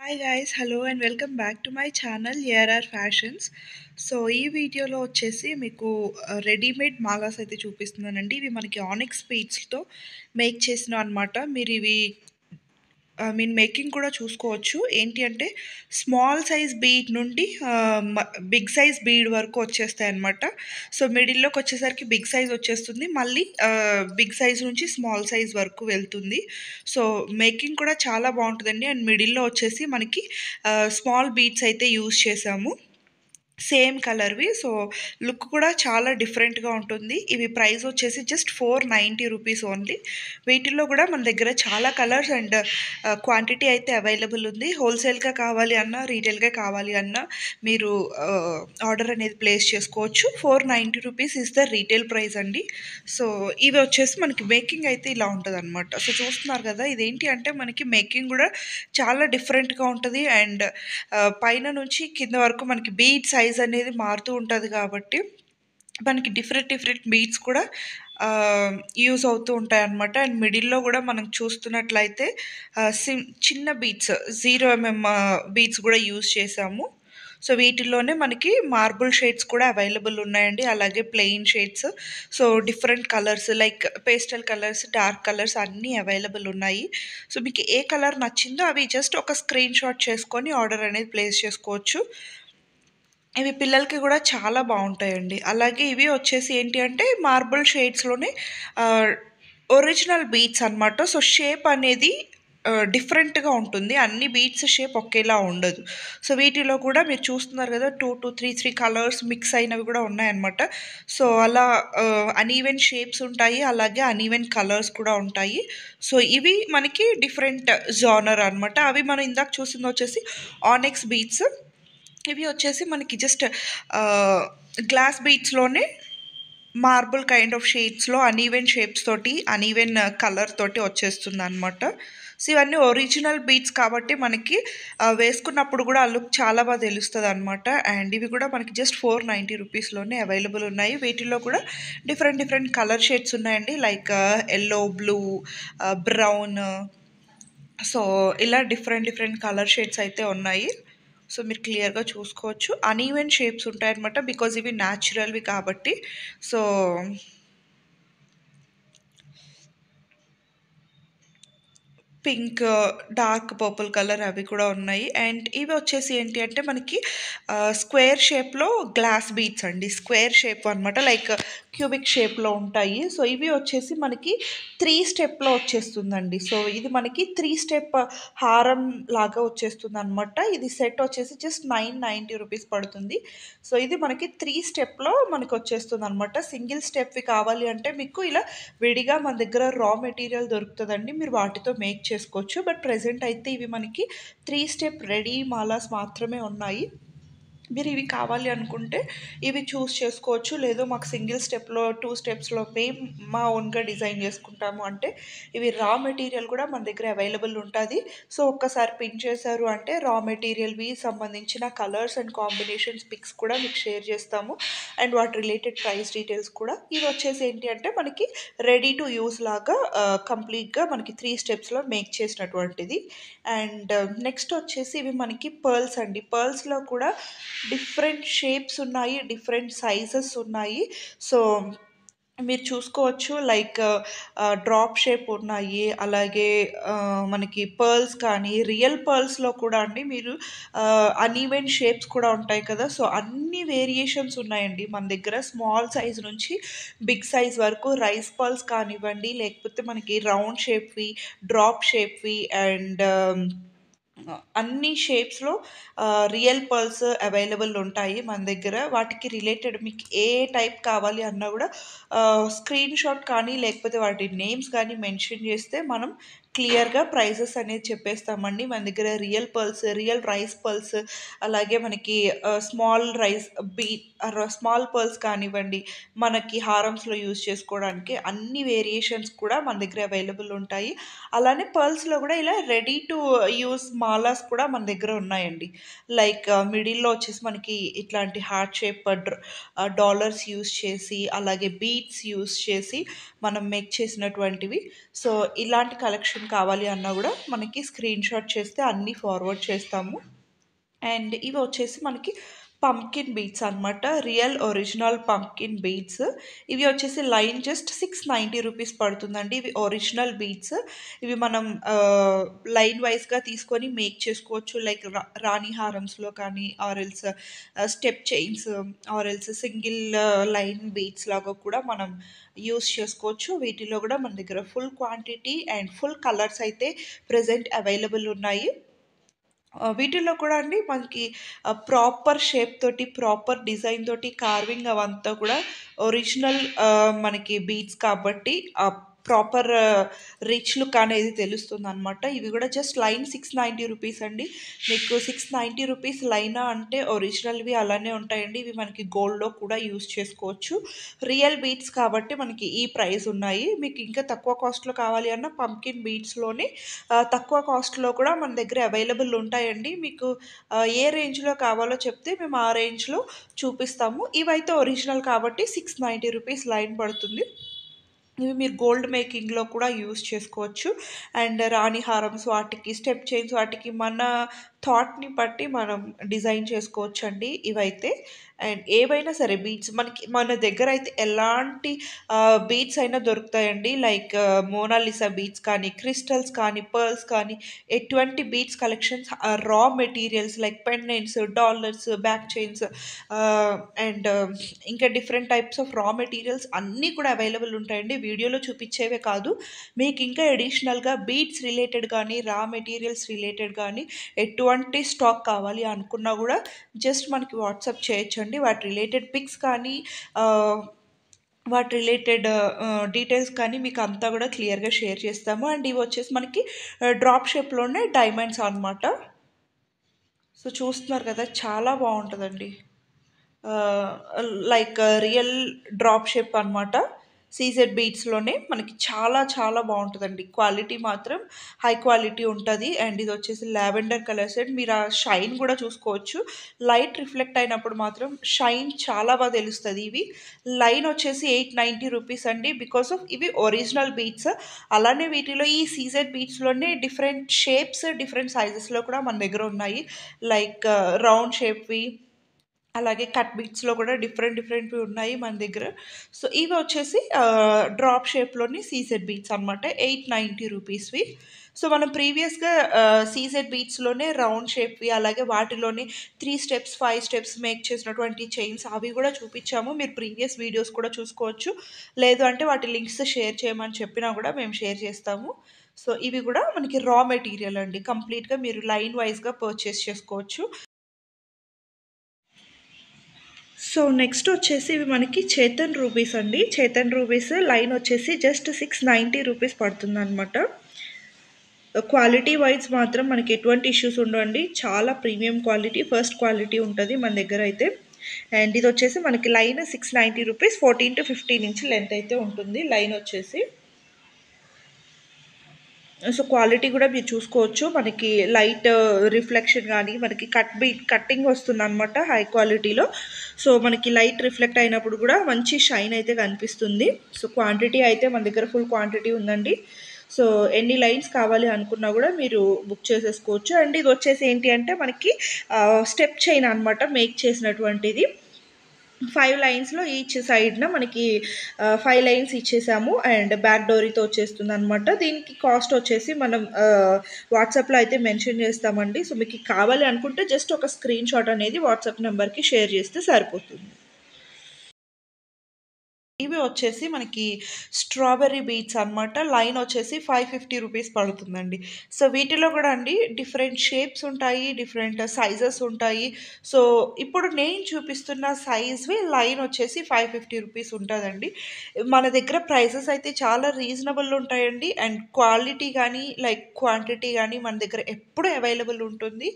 Hi guys, hello and welcome back to my channel ARR fashions. So ఈ వీడియోలో వచ్చేసి మీకు రెడీమేడ్ మాలాస్ అయితే చూపిస్తున్నానండి. ఇవి మనకి ఆనిక్స్ బీడ్స్తో మేక్ చేసిన అనమాట. మీరు ఇవి మేకింగ్ కూడా చూసుకోవచ్చు. ఏంటి అంటే స్మాల్ సైజ్ బీడ్ నుండి బిగ్ సైజ్ బీడ్ వరకు వచ్చేస్తాయి అనమాట. సో మిడిల్లోకి వచ్చేసరికి బిగ్ సైజ్ వచ్చేస్తుంది, మళ్ళీ బిగ్ సైజ్ నుంచి స్మాల్ సైజ్ వరకు వెళ్తుంది. సో మేకింగ్ కూడా చాలా బాగుంటుందండి. అండ్ మిడిల్లో వచ్చేసి మనకి స్మాల్ బీడ్స్ అయితే యూజ్ చేసాము, సేమ్ కలర్వి. సో లుక్ కూడా చాలా డిఫరెంట్గా ఉంటుంది. ఇవి ప్రైస్ వచ్చేసి జస్ట్ 490 రూపీస్ ఓన్లీ. వీటిల్లో కూడా మన దగ్గర చాలా కలర్స్ అండ్ క్వాంటిటీ అయితే అవైలబుల్ ఉంది. హోల్సేల్గా కావాలి అన్నా, రీటైల్గా కావాలి అన్నా మీరు ఆర్డర్ అనేది ప్లేస్ చేసుకోవచ్చు. 490 rupees is the retail price అండి. సో ఇవి వచ్చేసి మనకి మేకింగ్ అయితే ఇలా ఉంటుంది అనమాట. సో చూస్తున్నారు కదా, ఇదేంటి అంటే మనకి మేకింగ్ కూడా చాలా డిఫరెంట్గా ఉంటుంది. అండ్ పైన నుంచి కింద వరకు మనకి బీడ్ సైజ్ అనేది మారుతూ ఉంటుంది కాబట్టి మనకి డిఫరెంట్ డిఫరెంట్ బీడ్స్ కూడా యూజ్ అవుతూ ఉంటాయి అన్నమాట. అండ్ మిడిల్లో కూడా మనం చూస్తున్నట్లయితే చిన్న బీడ్స్ 0 mm బీడ్స్ కూడా యూజ్ చేసాము. సో వీటిల్లోనే మనకి మార్బుల్ షేడ్స్ కూడా అవైలబుల్ ఉన్నాయండి, అలాగే plain shades. So different colours like pastel colours, dark colours అన్నీ అవైలబుల్ ఉన్నాయి. సో మీకు ఏ కలర్ నచ్చిందో అవి జస్ట్ ఒక స్క్రీన్ షాట్ చేసుకొని ఆర్డర్ అనేది ప్లేస్ చేసుకోవచ్చు. ఇవి పిల్లలకి కూడా చాలా బాగుంటాయండి. అలాగే ఇవి వచ్చేసి ఏంటి అంటే మార్బుల్ షేడ్స్లోనే ఒరిజినల్ బీడ్స్ అనమాట. సో షేప్ అనేది డిఫరెంట్గా ఉంటుంది, అన్ని బీడ్స్ షేప్ ఒకేలా ఉండదు. సో వీటిలో కూడా మీరు చూస్తున్నారు కదా, 2 to 3 కలర్స్ మిక్స్ అయినవి కూడా ఉన్నాయన్నమాట. సో అలా అనీవెన్ షేప్స్ ఉంటాయి, అలాగే అనీవెన్ కలర్స్ కూడా ఉంటాయి. సో ఇవి మనకి డిఫరెంట్ జానర్ అనమాట. అవి మనం ఇందాక చూసింది వచ్చేసి ఆనిక్స్ బీడ్స్. ఇవి వచ్చేసి మనకి జస్ట్ గ్లాస్ బీడ్స్లోనే మార్బుల్ కైండ్ ఆఫ్ షేడ్స్లో అనీవెన్ షేప్స్ తోటి, అనీవెన్ కలర్ తోటి వచ్చేస్తుంది అనమాట. సో ఇవన్నీ ఒరిజినల్ బీడ్స్ కాబట్టి మనకి వేసుకున్నప్పుడు కూడా ఆ లుక్ చాలా బాగా తెలుస్తుంది అనమాట. అండ్ ఇవి కూడా మనకి జస్ట్ 490 రూపీస్లోనే అవైలబుల్ ఉన్నాయి. వీటిల్లో కూడా డిఫరెంట్ డిఫరెంట్ కలర్ షేడ్స్ ఉన్నాయండి, like yellow, blue, brown. So ఇలా డిఫరెంట్ డిఫరెంట్ కలర్ షేడ్స్ అయితే ఉన్నాయి. సో మీరు క్లియర్గా చూసుకోవచ్చు. అనీవెన్ షేప్స్ ఉంటాయన్నమాట, బికాజ్ ఇవి న్యాచురల్వి కాబట్టి. So pink, dark purple colour అవి కూడా ఉన్నాయి. అండ్ ఇవి వచ్చేసి ఏంటి అంటే మనకి స్క్వేర్ షేప్లో గ్లాస్ బీడ్స్ అండి, స్క్వేర్ షేప్ అనమాట, లైక్ క్యూబిక్ షేప్లో ఉంటాయి. సో ఇవి వచ్చేసి మనకి 3 స్టెప్లో వచ్చేస్తుందండి. సో ఇది మనకి 3 స్టెప్ హారం లాగా వచ్చేస్తుంది అనమాట. ఇది సెట్ వచ్చేసి జస్ట్ 990 రూపీస్ పడుతుంది. సో ఇది మనకి 3 స్టెప్లో మనకి వచ్చేస్తుంది అనమాట. సింగిల్ స్టెప్వి కావాలి అంటే మీకు ఇలా విడిగా మన దగ్గర రా మెటీరియల్ దొరుకుతుందండి, మీరు వాటితో మేక్ చేసుకోవచ్చు. బట్ ప్రెజెంట్ అయితే ఇవి మనకి 3 స్టెప్ రెడీ మాలాస్ మాత్రమే ఉన్నాయి. మీరు ఇవి కావాలి అనుకుంటే ఇవి చూస్ చేసుకోవచ్చు. లేదు మాకు సింగిల్ స్టెప్లో 2 స్టెప్స్లో మేము మా ఓన్గా డిజైన్ చేసుకుంటాము అంటే ఇవి రా మెటీరియల్ కూడా మన దగ్గర అవైలబుల్ ఉంటుంది. సో ఒక్కసారి పిన్ చేశారు అంటే రా మెటీరియల్వి సంబంధించిన కలర్స్ అండ్ కాంబినేషన్స్ పిక్స్ కూడా మీకు షేర్ చేస్తాము, అండ్ వాటి రిలేటెడ్ ప్రైస్ డీటెయిల్స్ కూడా. ఇవి వచ్చేసి ఏంటి అంటే మనకి రెడీ టు యూస్ లాగా కంప్లీట్గా మనకి 3 స్టెప్స్లో మేక్ చేసినటువంటిది. అండ్ నెక్స్ట్ వచ్చేసి ఇవి మనకి పర్ల్స్ అండి. పర్ల్స్లో కూడా డిఫరెంట్ షేప్స్ ఉన్నాయి, డిఫరెంట్ సైజెస్ ఉన్నాయి. సో మీరు చూసుకోవచ్చు, లైక్ డ్రాప్ షేప్ ఉన్నాయి, అలాగే మనకి పర్ల్స్ కానీ రియల్ పర్ల్స్లో కూడా అండి మీరు అనీవెన్ షేప్స్ కూడా ఉంటాయి కదా. సో అన్ని వేరియేషన్స్ ఉన్నాయండి మన దగ్గర, స్మాల్ సైజ్ నుంచి బిగ్ సైజ్ వరకు. రైస్ పర్ల్స్ కానివ్వండి, లేకపోతే మనకి రౌండ్ షేప్వి, డ్రాప్ షేప్వి, అండ్ అన్ని షేప్స్లో రియల్ పర్ల్స్ అవైలబుల్ ఉంటాయి మన దగ్గర. వాటికి రిలేటెడ్ మీకు ఏ టైప్ కావాలి అన్నా కూడా స్క్రీన్ షాట్ కానీ లేకపోతే వాటి నేమ్స్ కానీ మెన్షన్ చేస్తే మనం క్లియర్గా ప్రైజెస్ అనేది చెప్పేస్తామండి. మన దగ్గర real pearls, real rice pearls, అలాగే మనకి స్మాల్ రైస్ స్మాల్ పర్ల్స్ కానివ్వండి, మనకి హారమ్స్లో యూజ్ చేసుకోవడానికి అన్ని వేరియేషన్స్ కూడా మన దగ్గర అవైలబుల్ ఉంటాయి. అలానే పర్ల్స్లో కూడా ఇలా రెడీ టు యూస్ మాలాస్ కూడా మన దగ్గర ఉన్నాయండి. లైక్ మిడిల్లో వచ్చేసి మనకి ఇట్లాంటి హార్ట్ షేప్ డాలర్స్ యూస్ చేసి, అలాగే బీడ్స్ యూస్ చేసి మనం మేక్ చేసినటువంటివి. సో ఇలాంటి కలెక్షన్ లొకేషన్ కావాలి అన్నా కూడా మనకి స్క్రీన్ షాట్ చేస్తే అన్నీ ఫార్వర్డ్ చేస్తాము. అండ్ ఇవి వచ్చేసి మనకి పంకిన్ బీట్స్ అనమాట, రియల్ ఒరిజినల్ పంకిన్ బీట్స్. ఇవి వచ్చేసి లైన్ జస్ట్ 690 రూపీస్ పడుతుందండి. ఇవి ఒరిజినల్ బీట్స్. ఇవి మనం లైన్ వైజ్గా తీసుకొని మేక్ చేసుకోవచ్చు, లైక్ రాణి హారమ్స్లో కానీ, or else step chains, or else single line beads లాగా కూడా మనం యూస్ చేసుకోవచ్చు. వీటిలో కూడా మన దగ్గర full quantity and full colours అయితే ప్రజెంట్ అవైలబుల్ ఉన్నాయి. వీటిల్లో కూడా అండి మనకి ప్రాపర్ షేప్ తోటి, ప్రాపర్ డిజైన్ తోటి కార్వింగ్ అవంతా కూడా ఒరిజినల్ మనకి బీడ్స్ కాబట్టి ప్రాపర్ రిచ్ లుక్ అనేది తెలుస్తుందనమాట. ఇవి కూడా జస్ట్ లైన్ 690 రూపీస్ అండి. మీకు 690 రూపీస్ లైనా అంటే ఒరిజినల్వి అలానే ఉంటాయండి. ఇవి మనకి గోల్డ్లో కూడా యూస్ చేసుకోవచ్చు. రియల్ బీడ్స్ కాబట్టి మనకి ఈ ప్రైస్ ఉన్నాయి. మీకు ఇంకా తక్కువ కాస్ట్లో కావాలి అన్న పంకిన్ బీడ్స్లోనే తక్కువ కాస్ట్లో కూడా మన దగ్గర అవైలబుల్ ఉంటాయండి. మీకు ఏ రేంజ్లో కావాలో చెప్తే మేము ఆ రేంజ్లో చూపిస్తాము. ఇవైతే ఒరిజినల్ కాబట్టి 690 రూపీస్ లైన్ పడుతుంది. ఇవి మీరు గోల్డ్ మేకింగ్లో కూడా యూస్ చేసుకోవచ్చు. అండ్ రాణి హారమ్స్ వాటికి, స్టెప్ చైన్స్ వాటికి మన థాట్ని బట్టి మనం డిజైన్ చేసుకోవచ్చు అండి ఇవైతే. అండ్ ఏవైనా సరే బీడ్స్ మనకి మన దగ్గర అయితే ఎలాంటి బీడ్స్ అయినా దొరుకుతాయండి. లైక్ మోనాలిసా బీడ్స్ కానీ, క్రిస్టల్స్ కానీ, పర్ల్స్ కానీ, ఎటువంటి beads collections, raw materials like pendants, dollars, back chains and ఇంకా different types of raw materials అన్నీ కూడా అవైలబుల్ ఉంటాయండి. వీడియోలో చూపించేవే కాదు, మీకు ఇంకా అడిషనల్గా బీడ్స్ రిలేటెడ్ కానీ, రా మెటీరియల్స్ రిలేటెడ్ కానీ ఎటువంటి స్టాక్ కావాలి అనుకున్నా కూడా జస్ట్ మనకి వాట్సాప్ చేయొచ్చండి. వాటి రిలేటెడ్ పిక్స్ కానీ వాటి రిలేటెడ్ డీటెయిల్స్ కానీ మీకు అంతా కూడా క్లియర్గా షేర్ చేస్తాము. అండ్ ఇవి వచ్చేసి మనకి డ్రాప్ షేప్లోనే డైమండ్స్ అనమాట. సో చూస్తున్నారు కదా, చాలా బాగుంటుందండి. లైక్ రియల్ డ్రాప్ షేప్ అనమాట. సీజెడ్ బీడ్స్లోనే మనకి చాలా చాలా బాగుంటుందండి. క్వాలిటీ మాత్రం హై క్వాలిటీ ఉంటుంది. అండ్ ఇది వచ్చేసి లావెండర్ కలర్ సెట్. మీరు ఆ షైన్ కూడా చూసుకోవచ్చు. లైట్ రిఫ్లెక్ట్ అయినప్పుడు మాత్రం షైన్ చాలా బాగా తెలుస్తుంది. ఇవి లైన్ వచ్చేసి 890 రూపీస్ అండి. బికాస్ ఆఫ్ ఇవి ఒరిజినల్ బీడ్స్. అలానే వీటిలో ఈ సీజెడ్ బీడ్స్లోనే డిఫరెంట్ షేప్స్, డిఫరెంట్ సైజెస్లో కూడా మన దగ్గర ఉన్నాయి. లైక్ రౌండ్ షేప్వి, అలాగే కట్ బీట్స్లో కూడా డిఫరెంట్వి ఉన్నాయి మన దగ్గర. సో ఇవి వచ్చేసి డ్రాప్ షేప్లోని సీజెడ్ బీట్స్ అనమాట, 890 రూపీస్వి. సో మనం ప్రీవియస్గా సీజెడ్ బీట్స్లోనే రౌండ్ షేప్వి, అలాగే వాటిలోనే 3 స్టెప్స్ 5 స్టెప్స్ మేక్ చేసినటువంటి చైన్స్ అవి కూడా చూపించాము. మీరు ప్రీవియస్ వీడియోస్ కూడా చూసుకోవచ్చు. లేదు అంటే వాటి లింక్స్ షేర్ చేయమని చెప్పినా కూడా మేము షేర్ చేస్తాము. సో ఇవి కూడా మనకి రా మెటీరియల్ అండి. కంప్లీట్గా మీరు లైన్ వైజ్గా పర్చేస్ చేసుకోవచ్చు. సో నెక్స్ట్ వచ్చేసి ఇవి మనకి చేతన్ రూబీస్ అండి. చేతన్ రూబీస్ లైన్ వచ్చేసి జస్ట్ 690 రూపీస్ పడుతుంది అనమాట. క్వాలిటీ వైజ్ మాత్రం మనకి ఎటువంటి ఇష్యూస్ ఉండవండి. చాలా ప్రీమియం క్వాలిటీ, ఫస్ట్ క్వాలిటీ ఉంటుంది మన దగ్గర అయితే. అండ్ ఇది వచ్చేసి మనకి line 690 rupees, 14 to 15 inch length అయితే ఉంటుంది లైన్ వచ్చేసి. సో క్వాలిటీ కూడా మీరు చూసుకోవచ్చు. మనకి లైట్ రిఫ్లెక్షన్ కానీ, మనకి కట్టింగ్ వస్తుంది అనమాట హై క్వాలిటీలో. సో మనకి లైట్ రిఫ్లెక్ట్ అయినప్పుడు కూడా మంచి షైన్ అయితే కనిపిస్తుంది. సో క్వాంటిటీ అయితే మన దగ్గర ఫుల్ క్వాంటిటీ ఉందండి. సో ఎన్ని లైన్స్ కావాలి అనుకున్నా కూడా మీరు బుక్ చేసేసుకోవచ్చు. అండ్ ఇది వచ్చేసి ఏంటి అంటే మనకి స్టెప్ చైన్ అనమాట, మేక్ చేసినటువంటిది. 5 లైన్స్లో ఈచ్ సైడ్న మనకి 5 లైన్స్ ఇచ్చేసాము. అండ్ బ్యాక్ డోరీతో వచ్చేస్తుంది అనమాట. దీనికి కాస్ట్ వచ్చేసి మనం వాట్సాప్లో అయితే మెన్షన్ చేస్తామండి. సో మీకు కావాలి అనుకుంటే జస్ట్ ఒక స్క్రీన్ షాట్ అనేది వాట్సాప్ నెంబర్కి షేర్ చేస్తే సరిపోతుంది. ఇవి వచ్చేసి మనకి స్ట్రాబెర్రీ బీట్స్ అనమాట. లైన్ వచ్చేసి 550 రూపీస్ పడుతుందండి. సో వీటిలో కూడా అండి డిఫరెంట్ షేప్స్ ఉంటాయి, డిఫరెంట్ సైజెస్ ఉంటాయి. సో ఇప్పుడు నేను చూపిస్తున్న సైజ్వి లైన్ వచ్చేసి 550 రూపీస్ ఉంటుందండి. మన దగ్గర ప్రైసెస్ అయితే చాలా రీజనబుల్ ఉంటాయండి. అండ్ క్వాలిటీ కానీ, లైక్ క్వాంటిటీ కానీ మన దగ్గర ఎప్పుడు అవైలబుల్ ఉంటుంది.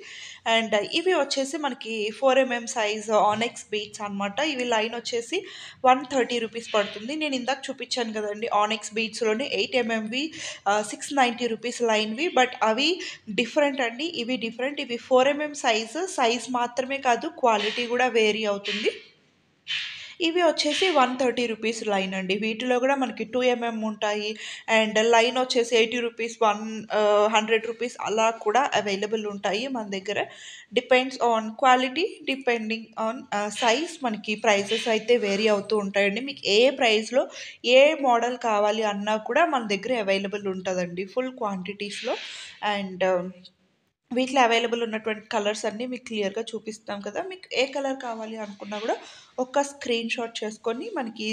అండ్ ఇవి వచ్చేసి మనకి 4mm సైజ్ ఆనెక్స్ బీట్స్ అనమాట. ఇవి లైన్ వచ్చేసి 130 రూపీస్ పడుతుంది. నేను ఇందాక చూపించాను కదండి ఆనెక్స్ బీట్స్లోనే 8mmవి 690 రూపీస్ లైన్వి. బట్ అవి డిఫరెంట్ అండి, ఇవి డిఫరెంట్. ఇవి 4mm సైజ్ మాత్రమే కాదు, క్వాలిటీ కూడా వేరీ అవుతుంది. ఇవి వచ్చేసి 130 రూపీస్ లైన్ అండి. వీటిలో కూడా మనకి 2 ఉంటాయి. అండ్ లైన్ వచ్చేసి 80 రూపీస్, 100 రూపీస్ అలా కూడా అవైలబుల్ ఉంటాయి మన దగ్గర. Depends on quality, depending on size మనకి ప్రైసెస్ అయితే వేరీ అవుతూ ఉంటాయండి. మీకు ఏ ప్రైస్లో ఏ మోడల్ కావాలి అన్నా కూడా మన దగ్గర అవైలబుల్ ఉంటుందండి ఫుల్ క్వాంటిటీస్లో. అండ్ వీటిలో అవైలబుల్ ఉన్నటువంటి కలర్స్ అన్నీ మీకు క్లియర్గా చూపిస్తాం కదా. మీకు ఏ కలర్ కావాలి అనుకున్నా కూడా ఒక స్క్రీన్ షాట్ చేసుకొని మనకి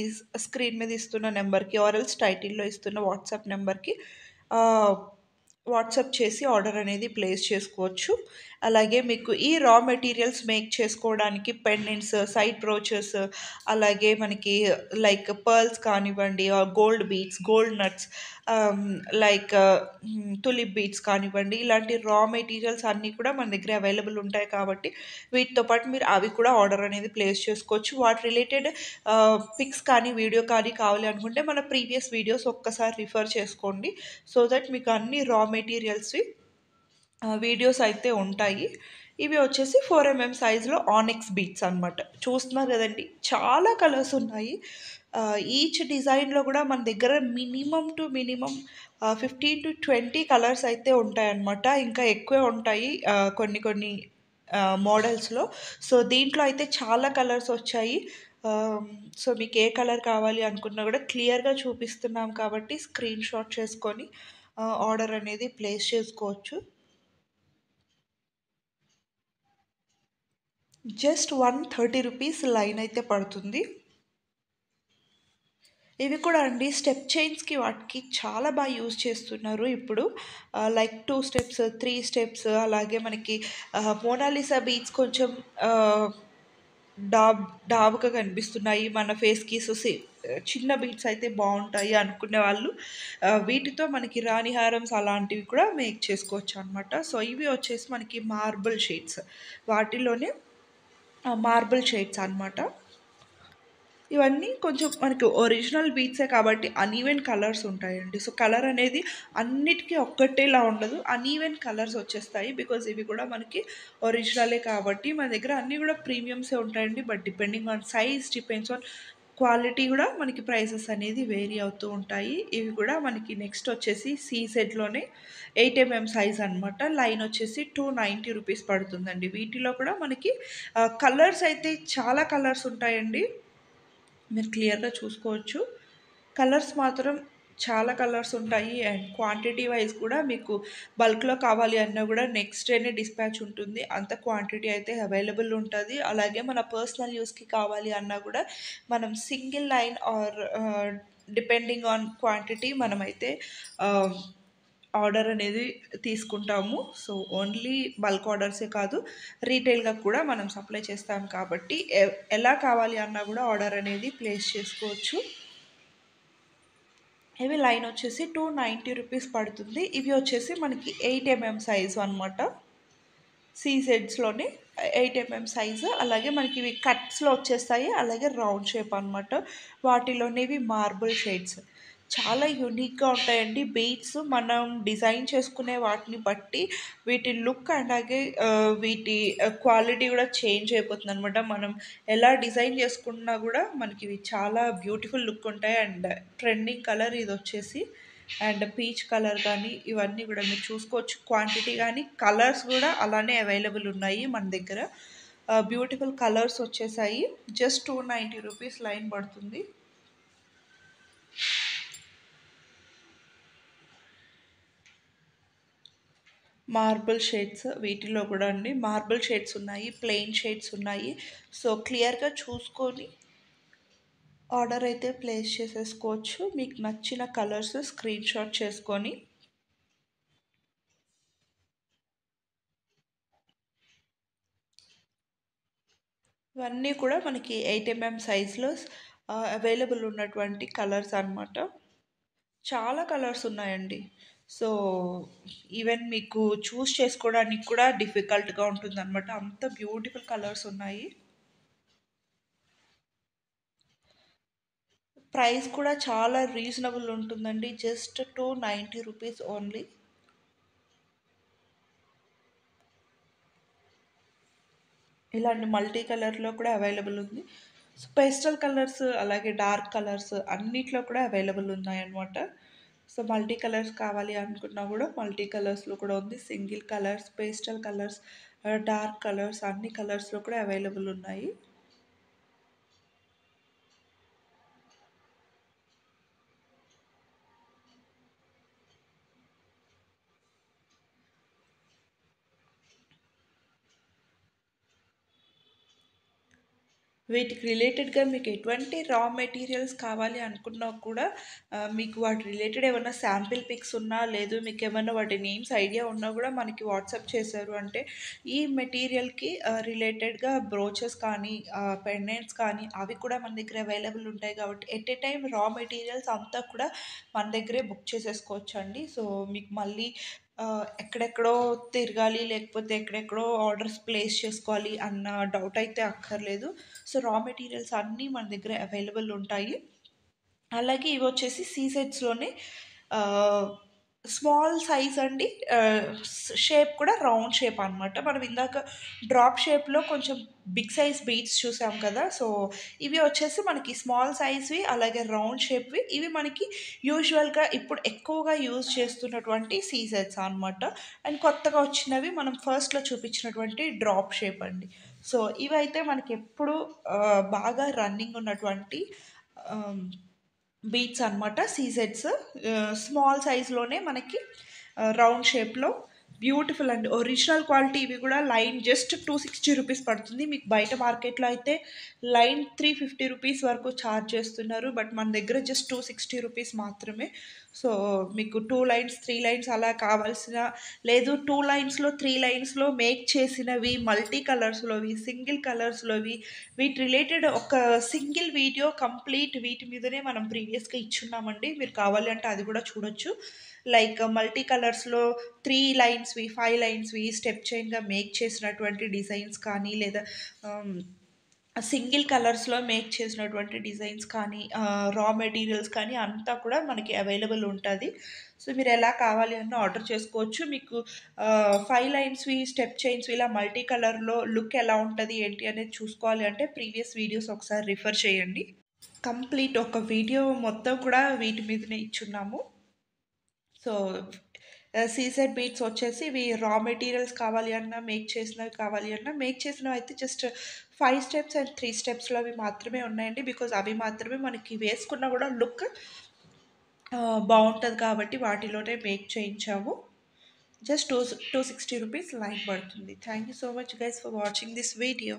స్క్రీన్ మీద ఇస్తున్న నెంబర్కి ఆర్ఎల్స్ టైటిల్లో ఇస్తున్న వాట్సాప్ నెంబర్కి వాట్సాప్ చేసి ఆర్డర్ అనేది ప్లేస్ చేసుకోవచ్చు. అలాగే మీకు ఈ రా మెటీరియల్స్ మేక్ చేసుకోవడానికి పెండెంట్స్, సైడ్ బ్రోచెస్, అలాగే మనకి లైక్ పర్ల్స్ కానివ్వండి, gold beads, gold nuts, like tulip beads కానివ్వండి, ఇలాంటి రా మెటీరియల్స్ అన్నీ కూడా మన దగ్గర అవైలబుల్ ఉంటాయి కాబట్టి వీటితో పాటు మీరు అవి కూడా ఆర్డర్ అనేది ప్లేస్ చేసుకోవచ్చు. వాటి రిలేటెడ్ పిక్స్ కానీ వీడియో కానీ కావాలి అనుకుంటే మన ప్రీవియస్ వీడియోస్ ఒక్కసారి రిఫర్ చేసుకోండి. సో దట్ మీకు అన్ని రా మెటీరియల్స్వి వీడియోస్ అయితే ఉంటాయి. ఇవి వచ్చేసి 4 సైజులో ఆనిక్స్ బీట్స్ అనమాట. చూస్తున్నారు కదండి, చాలా కలర్స్ ఉన్నాయి. ఈచ్ డిజైన్లో కూడా మన దగ్గర మినిమం 15 to 20 కలర్స్ అయితే ఉంటాయన్నమాట. ఇంకా ఎక్కువే ఉంటాయి కొన్ని కొన్ని మోడల్స్లో. సో దీంట్లో అయితే చాలా కలర్స్ వచ్చాయి. సో మీకు ఏ కలర్ కావాలి అనుకున్నా కూడా క్లియర్గా చూపిస్తున్నాం కాబట్టి స్క్రీన్ షాట్ చేసుకొని ఆర్డర్ అనేది ప్లేస్ చేసుకోవచ్చు. జస్ట్ 130 రూపీస్ లైన్ అయితే పడుతుంది. ఇవి కూడా అండి స్టెప్ చైన్స్కి వాటికి చాలా బాగా యూజ్ చేస్తున్నారు ఇప్పుడు. లైక్ 2 స్టెప్స్, 3 స్టెప్స్, అలాగే మనకి మోనాలిసా బీడ్స్ కొంచెం డాబ్ డాబ్గా కనిపిస్తున్నాయి మన ఫేస్కి. సో చిన్న బీడ్స్ అయితే బాగుంటాయి అనుకునే వాళ్ళు వీటితో మనకి రాణి హారమ్స్ అలాంటివి కూడా మేక్ చేసుకోవచ్చు అనమాట. సో ఇవి వచ్చేసి మనకి మార్బుల్ షేడ్స్, వాటిలోనే మార్బుల్ షేడ్స్ అనమాట. ఇవన్నీ కొంచెం మనకి ఒరిజినల్ బీట్సే కాబట్టి అన్ఈవెన్ కలర్స్ ఉంటాయండి. సో కలర్ అనేది అన్నిటికీ ఒక్కటేలా ఉండదు, అన్ఈవెన్ కలర్స్ వచ్చేస్తాయి. బికాజ్ ఇవి కూడా మనకి ఒరిజినలే కాబట్టి మన దగ్గర అన్నీ కూడా ప్రీమియమ్సే ఉంటాయండి. But depending on size, depends on quality కూడా మనకి ప్రైసెస్ అనేది వేరీ అవుతూ ఉంటాయి. ఇవి కూడా మనకి నెక్స్ట్ వచ్చేసి సీసెట్లోనే 8 సైజ్ అనమాట. లైన్ వచ్చేసి 290 రూపీస్ పడుతుందండి. వీటిలో కూడా మనకి కలర్స్ అయితే చాలా కలర్స్ ఉంటాయండి, మీరు క్లియర్గా చూసుకోవచ్చు. కలర్స్ మాత్రం చాలా కలర్స్ ఉంటాయి. అండ్ క్వాంటిటీ వైజ్ కూడా మీకు బల్క్లో కావాలి అన్నా కూడా నెక్స్ట్ డేనే డిస్పాచ్ ఉంటుంది, అంత క్వాంటిటీ అయితే అవైలబుల్ ఉంటుంది. అలాగే మన పర్సనల్ యూస్కి కావాలి అన్నా కూడా మనం single line or depending on quantity మనమైతే ఆర్డర్ అనేది తీసుకుంటాము. సో ఓన్లీ బల్క్ ఆర్డర్సే కాదు, రీటైల్గా కూడా మనం సప్లై చేస్తాం కాబట్టి ఎలా కావాలి అన్నా కూడా ఆర్డర్ అనేది ప్లేస్ చేసుకోవచ్చు. ఇవి లైన్ వచ్చేసి 290 రూపీస్ పడుతుంది. ఇవి వచ్చేసి మనకి 8 సైజు అనమాట. సెట్స్లోనే 8 సైజు. అలాగే మనకి ఇవి కట్స్లో వచ్చేస్తాయి, అలాగే రౌండ్ షేప్ అనమాట. వాటిలోనే ఇవి మార్బుల్ షేడ్స్ చాలా యూనిక్గా ఉంటాయండి. బీడ్స్ మనం డిజైన్ చేసుకునే వాటిని బట్టి వీటి లుక్ అలాగే వీటి క్వాలిటీ కూడా చేంజ్ అయిపోతుంది అనమాట. మనం ఎలా డిజైన్ చేసుకున్నా కూడా మనకి ఇవి చాలా బ్యూటిఫుల్ లుక్ ఉంటాయి. అండ్ ట్రెండింగ్ కలర్ ఇది వచ్చేసి, అండ్ పీచ్ కలర్ కానీ ఇవన్నీ కూడా మీరు చూసుకోవచ్చు. క్వాంటిటీ కానీ కలర్స్ కూడా అలానే అవైలబుల్ ఉన్నాయి మన దగ్గర. బ్యూటిఫుల్ కలర్స్ వచ్చేసాయి. జస్ట్ 290 రూపీస్ లైన్ పడుతుంది. మార్బుల్ షేడ్స్, వీటిలో కూడా అండి మార్బుల్ షేడ్స్ ఉన్నాయి, ప్లెయిన్ షేడ్స్ ఉన్నాయి. సో క్లియర్గా చూసుకొని ఆర్డర్ అయితే ప్లేస్ చేసేసుకోవచ్చు. మీకు నచ్చిన కలర్స్ స్క్రీన్ షాట్ చేసుకొని. ఇవన్నీ కూడా మనకి 8 సైజ్లో అవైలబుల్ ఉన్నటువంటి కలర్స్ అనమాట. చాలా కలర్స్ ఉన్నాయండి. సో ఈవెన్ మీకు చూస్ చేసుకోవడానికి కూడా డిఫికల్ట్గా ఉంటుందన్నమాట, అంత బ్యూటిఫుల్ కలర్స్ ఉన్నాయి. ప్రైస్ కూడా చాలా రీజనబుల్ ఉంటుందండి, జస్ట్ 290 రూపీస్ ఓన్లీ. ఇలాంటి మల్టీ కలర్లో కూడా అవైలబుల్ ఉంది. సో, పేస్టల్ కలర్స్ అలాగే డార్క్ కలర్స్ అన్నిట్లో కూడా అవైలబుల్ ఉన్నాయన్నమాట. సో, మల్టీ కలర్స్ కావాలి అనుకున్నా గూడా మల్టీ కలర్స్‌లో కూడా ఉంది. Single colours, pastel colours, dark colours అన్ని కలర్స్‌లో కూడా అవైలబుల్ ఉన్నాయి. వీటికి రిలేటెడ్‌గా మీకు ఎటువంటి రా మెటీరియల్స్ కావాలి అనుకున్నా కూడా మీకు వాటి రిలేటెడ్ ఏమన్నా శాంపిల్ పిక్స్ ఉన్నా, లేదు మీకేమన్నా వాటి నేమ్స్ ఐడియా ఉన్నా గూడా మనకి వాట్సాప్ చేశారు అంటే, ఈ మెటీరియల్‌కి రిలేటెడ్‌గా బ్రోచెస్ కానీ, పెండెంట్స్ కానీ అవి కూడా మన దగ్గర అవైలబుల్ ఉంటాయి కాబట్టి, ఎట్ ఎ టైమ్ రా మెటీరియల్స్ అంతా కూడా మన దగ్గరే బుక్ చేసేసుకోవచ్చండి. సో, మీకు మళ్ళీ ఎక్కడెక్కడో తిరగాలి, లేకపోతే ఎక్కడెక్కడో ఆర్డర్స్ ప్లేస్ చేసుకోవాలి అన్న డౌట్ అయితే అక్కర్లేదు. సో, రా మెటీరియల్స్ అన్నీ మన దగ్గర అవైలబుల్ ఉంటాయి. అలాగే ఇవొచ్చేసి సీజెడ్స్‌లోనే ఆహ్, స్మాల్ సైజ్ అండి. షేప్ కూడా రౌండ్ షేప్ అనమాట. మనం ఇందాక డ్రాప్ షేప్‌లో కొంచెం బిగ్ సైజ్ బీడ్స్ చూసాం కదా! సో, ఇవి వచ్చేసి మనకి స్మాల్ సైజ్‌వి అలాగే రౌండ్ షేప్‌వి. ఇవి మనకి యూజువల్‌గా ఇప్పుడు ఎక్కువగా యూజ్ చేస్తున్నటువంటి సీజెడ్స్ అనమాట. అండ్ కొత్తగా వచ్చినవి మనం ఫస్ట్‌లో చూపించినటువంటి డ్రాప్ షేప్ అండి. సో, ఇవైతే మనకెప్పుడు బాగా రన్నింగ్ ఉన్నటువంటి ఆహ్ బీట్స్ అనమాట. సీజెడ్స్ స్మాల్ సైజ్‌లోనే మనకి రౌండ్ షేప్‌లో బ్యూటిఫుల్ అండి. ఒరిజినల్ క్వాలిటీ ఇవి గూడా లైన్ జస్ట్ ₹260 పడుతుంది. మీకు బయట మార్కెట్‌లో అయితే లైన్ ₹350 వరకు చార్జ్ చేస్తున్నారు. బట్ మన దగ్గర జస్ట్ ₹260 మాత్రమే. సో, మీకు 2 లైన్స్, 3 లైన్స్ అలా కావాల్సిన లేదు 2 లైన్స్‌లో, 3 లైన్స్‌లో మేక్ చేసినవి, మల్టీ కలర్స్‌లోవి, సింగిల్ కలర్స్‌లోవి వీటి రిలేటెడ్ ఒక సింగిల్ వీడియో కంప్లీట్ వీటి మీదనే మనం ప్రీవియస్‌గా ఇచ్చున్నామండి. మీరు కావాలి అంటే అది గూడా చూడొచ్చు. లైక్ మల్టీ కలర్స్‌లో 3 లైన్స్‌వి, 5 లైన్స్‌వి స్టెప్ చైన్‌గా మేక్ చేసినటువంటి డిజైన్స్ కానీ, లేదా ఆహ్, సింగిల్ కలర్స్‌లో మేక్ చేసినటువంటి డిజైన్స్ కానీ, రా మెటీరియల్స్ కానీ అంతా కూడా మనకి అవైలబుల్ ఉంటది. సో, మీరెలా కావాలి అన్నా ఆర్డర్ చేసుకోవచ్చు. మీకు 5 లైన్స్‌వి, స్టెప్ చైన్స్‌వి ఇలా మల్టీ కలర్‌లో లుక్ ఎలా ఉంటది, ఏంటి అనేది చూసుకోవాలి అంటే ప్రీవియస్ వీడియోస్ ఒకసారి రిఫర్ చేయండి. కంప్లీట్ ఒక వీడియో మొత్తం కూడా వీటి మీదనే ఇచ్చున్నాము. సో, సీజెడ్ బీట్స్ వచ్చేసి ఇవి రా మెటీరియల్స్ కావాలి అన్నా, మేక్ చేసినవి కావాలి అన్నా, మేక్ చేసినవయితే జస్ట్ 5 స్టెప్స్ అండ్ 3 స్టెప్స్‌లో అవి మాత్రమే ఉన్నాయండి. బికాజ్ అవి మాత్రమే మనకి వేసుకున్నా గూడా లుక్ బావుంటది కాబట్టి వాటిలోనే మేక్ చేయించాము. జస్ట్ 260 రూపీస్ లైన్ పడుతుంది. Thank you so much guys for watching this video.